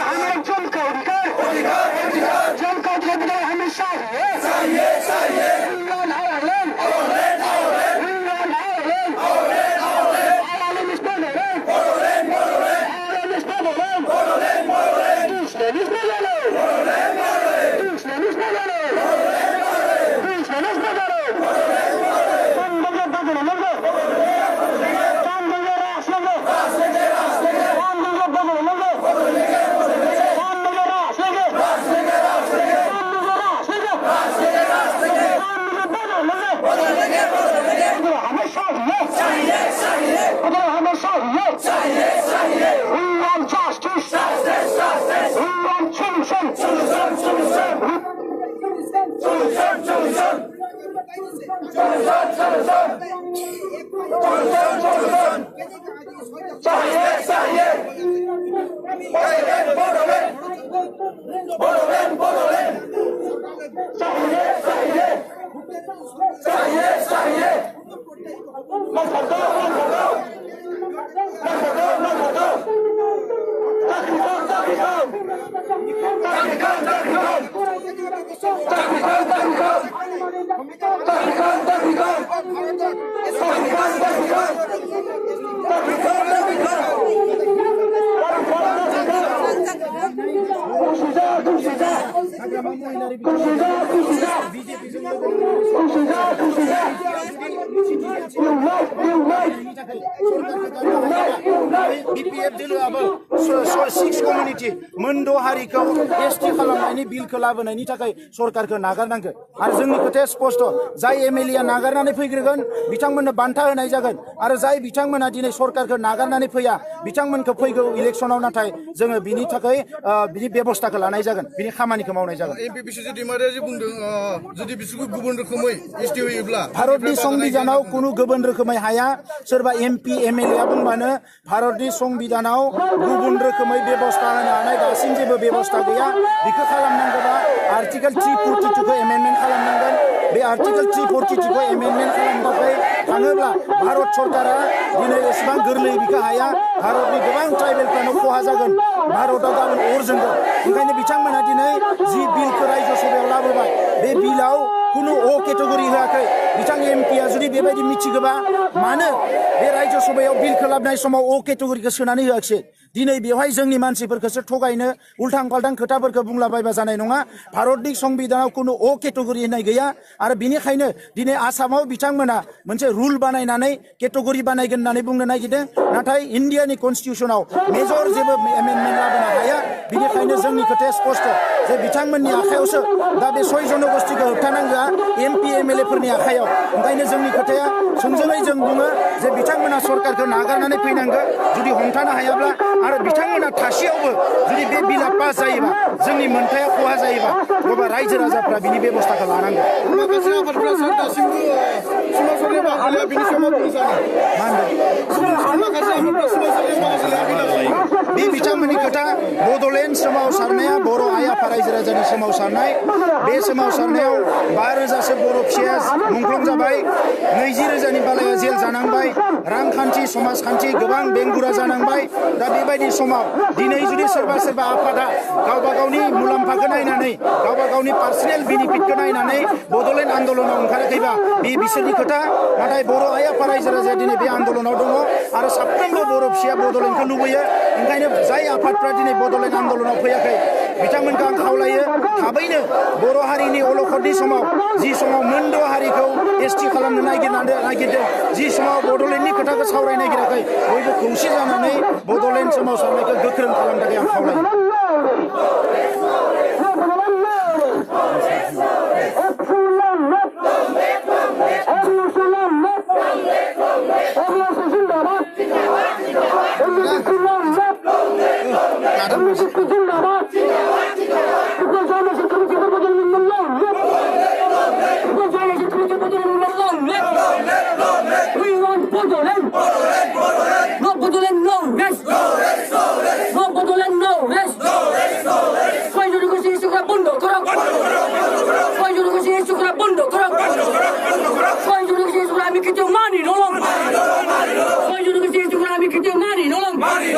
हमें जमकर जमकर हमें चाहिए इमरान आलम BPF दिलआबो 6 कम्युनिटि मोनद' हारिखौ एसटि खालामनायनि बिलखौ लाबोनायनि थाखाय सरकारखौ नागारनांगोन आरो जोंनि खोथाया स्पष्ट जाय एमएलए नागारनानै फैग्रोगोन बिथांमोननो बान्था होनाय जागोन आरो जाय बिथांमोना दिनै सरकारखौ नागारनानै फैया बिथांमोनखौ फैगौ इलेक्सनाव नाथाय जोङो बिनि थाखाय बिनि बेबस्थाखौ लानाय जागोन बिनि खामानिखौ मावनाय जागोन एमपि बिश्वजित दैमारिया जे बुंदों जुदि बिसोरखौ गुबुन रोखोमै एसटि होयोब्ला भारतनि संबिधानाव कुनु गुबुन रोखोमै हाया सोरबा एमपि एमएलए बुंबानो भारतनि संबिधानाव गुबुन रोखोमै बेबस्था होनो हानाय दासिम जेबो बेबस्था गैया बेखौ खालामनांगौबा आर्टिकेल 342 खौ एमेन्डमेन्ट खालामनांगोन बे आर्टिकेल 342 खौ एमेन्डमेन्ट खालामनो थाखाय थाङोब्ला भारत सरकारा दिनै एसेबां गोरलै बिखौ हाया भारतनि गोबां ट्राइबेलफ्रानो खहा जागोन भारतआ गाबोन अर जोंगोन ओंखायनो बिथांमोना दिनै जि बिलखौ रायजो सभायाव लाबोबाय बे बिलाव कुनु अ केटेगरि होआखै बिथां एमपिआ जुदि बेबायदि मिथिगोबा मानो बे रायजो सभायाव बिलखौ लाबोनाय समाव अ केटेगरिखौ सोनानै होआखै दिनै बेवहाय जोंनि मानसिफोरखौसो थगायनो उल्थां फाल्थां खोथाफोरखौ बुंलाबायबा जानाय नङा भारतनि संबिधानाव कुनु अ केटेगरि होननाय गैया आरो बेनिखायनो दिनै आसामाव बिथांमोना मोनसे रुल बानायनानै केटेगरि बानायगोन होननानै बुंनो नागिरदों नाथाय इन्डियानि कन्स्टिटिउसनाव मेजर जेबो एमेन्डमेन्ट लाबोनो हाया बेनिखायनो जोंनि खोथाया स्पष्ट जे बिथांमोननि आखायावसो दा बे 6 जनगोष्ठीखौ होबथानांगौआ एमपि एमएलए फोरनि आखायाव ओंखायनो जोंनि खोथाया थोंजोङै जों बुङो जे बिथांमोना सरकारखौ नागारनानै फैनांगौ जुदि हमथानो हायाब्ला आरो बिथांमोना थासेयावबो जुदि बे बिला पास जायोबा जोंनि मोनथाया खहा जायोबा अब्ला रायजो राजाफ्रा बिनि बेबस्थाखौ लानांगौ माखासे आफादफोरा दासिमबो समाजारि माखासे बिनि समाव बुंनो सानो माखासे आफादफोरा समाजारि माखासे बे बिथांमोननि खोथा बड'लेण्ड सोमावसारनाया बर' आइ आफा रायजो राजानि सोमावसारनाय बे सोमावसारनायाव 5,000सो बर' फिसाया मुंख्लं जाबाय 20,000नि बालाया जेल जानांबाय रांखान्थि समाजखान्थि गोबां बेंगुरा जानांबाय दा बेबायदि समाव दिनै जुदि सोरबा आफादा गावबा गावनि मुलाम्फाखौ नायनानै गावबा गावनि पार्सनेल बेनिफिटखौ नायनानै बड'लेण्ड आन्दोलनाव ओंखाराखैबा बे बिसोरनि खोथा नाथाय बर' आइ आफा रायजो राजाया दिनै बे आन्दोलनाव दङ आरो साफ्रोमबो बर' फिसाया बड'लेण्डखौ लुबैयो ओंखायनो जाय आफादफ्रा दिनै बड'लेण्ड आन्दोलनाव फैयाखै बिथांमोनखौ आं खावलायो थाबैनो बर' हारिनि अलखदनि समाव जि समाव मोनद' हारिखौ एसटि खालामनो नागिरदों जि समाव बड'लेण्डनि खोथाखौ सावरायनो नागिराखै बयबो खौसे जानानै बड'लेण्ड सोमावसारनायखौ गोख्रों खालामनो थाखाय आं खावलायो Money,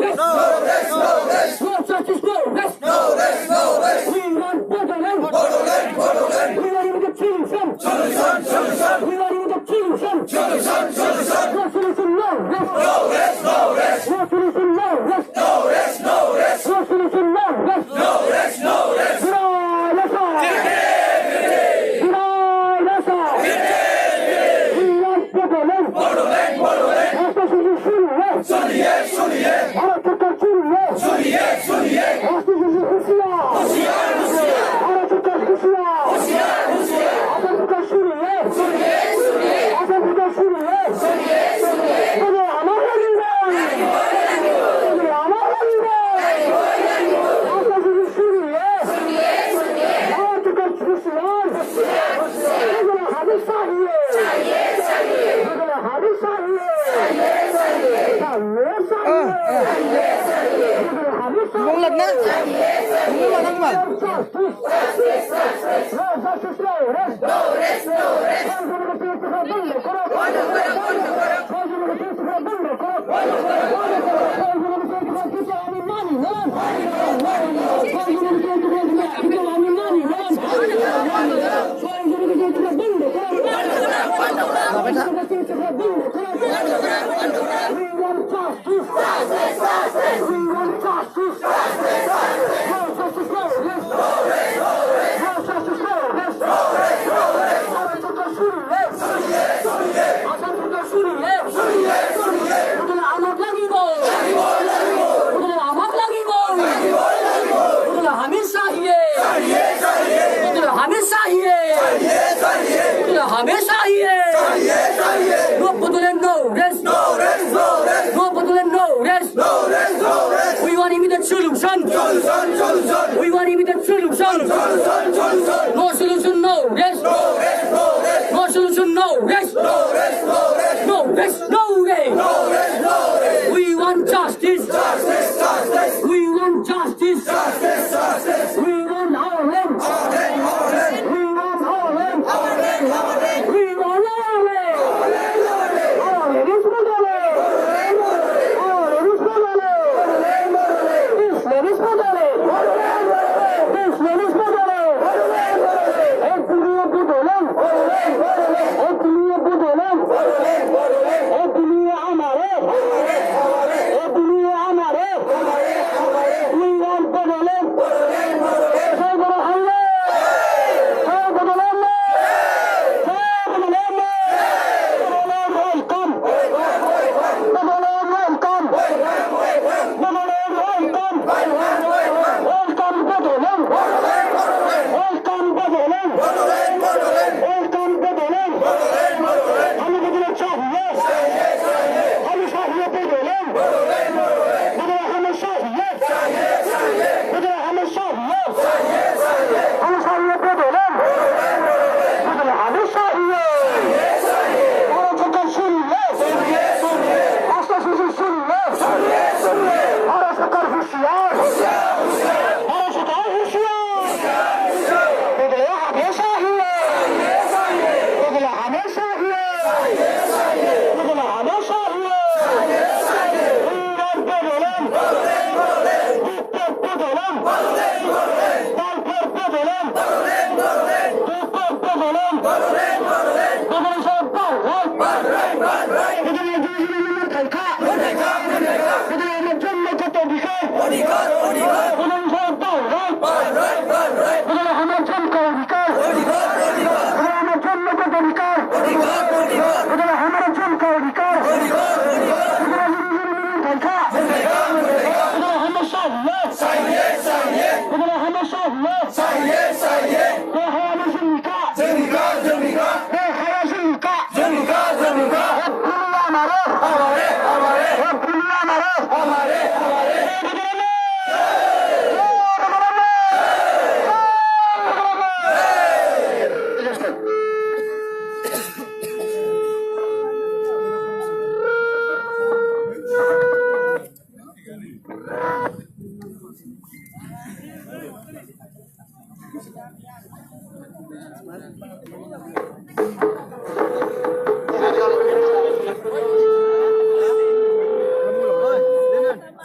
rest. No rest, no rest. No justice, no rest. No rest, no rest. We want Bodoland. Bodoland, Bodoland. We want immediate solution. Solution, solution. We want immediate solution. Solution, solution. No solution, no rest. No rest, no rest. No solution, no rest. No rest, no rest. No solution, no rest. No rest, no rest. Bodoland, Bodoland. Suriye, Suriye. Suriye, Suriye. Hoşiyar, Hoşiyar. Hoşiyar, Hoşiyar. Suriye, Suriye. Suriye, Suriye. Suriye. Không lật nữa. Không lật không mà. हमेशा ही है no Bodoland, no rest. No rest, no rest. No Bodoland, no rest. No rest, no rest. We want immediate solution. Solution, solution. We want immediate solution. Solution, solution. No solution, no rest. No rest, no rest. No solution, no rest. No rest, no rest. No rest, no way. No rest, no rest. We want justice. Justice, justice. We want justice. Justice, justice. We want our land. Our land, our land. We want our land. Our land, our land. We want our land. Our land, our land. Our land is Bodoland. Our land is Bodoland. This land is Bodoland. This land is Bodoland. एक दुनिया Bodoland. एक दुनिया Bodoland. एक दुनिया हमारे. एक दुनिया हमारे. We want Bodoland. जय Bodoland. जय Bodoland.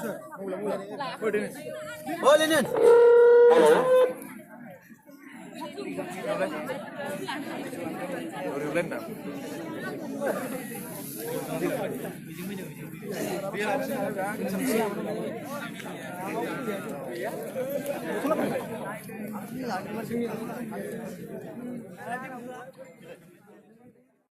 Sure. Boleh, Nen.